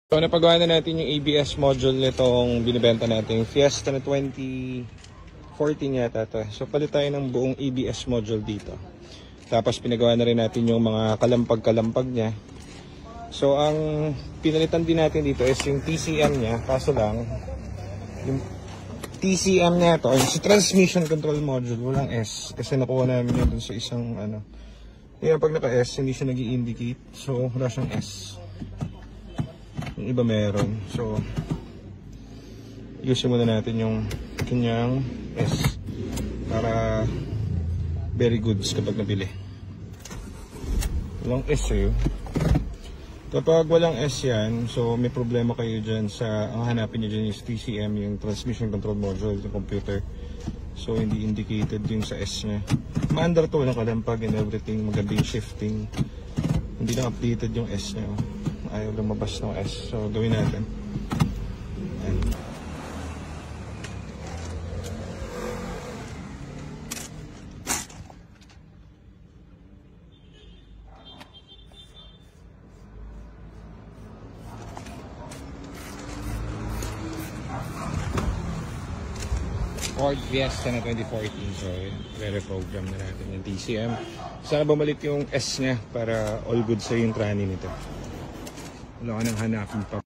So napagawa na natin yung ABS module nitong binibenta natin Fiesta na 2014 yata to. So palit tayo ng buong ABS module dito. Tapos pinagawa na rin natin yung mga kalampag-kalampag niya. So ang pinalitan din natin dito is yung TCM niya. Kaso lang yung TCM niya to, yung si transmission control module, walang S. Kasi nakuha namin yun dun sa isang ano. Kaya pag naka-S, hindi siya nag-i-indicate. So wala siyang S. Yung iba meron. So ayusin muna natin yung kanyang S para very goods kapag nabili. Walang S eh. Kapag walang S yan, so may problema kayo dyan sa, ang hanapin nyo dyan is TCM, yung transmission control module ng computer. So hindi indicated yung sa S nya. Maandar to, walang kalampag and everything, maganda yung shifting. Hindi na updated yung S nya. Ayaw lumabas ng S. So gawin natin. Ayan. Ford Fiesta na 2014. So re-reprogram na natin yung TCM. Sana bumalik yung S nya para all good sa yung trani nito. Wala ka nang hanapin pa.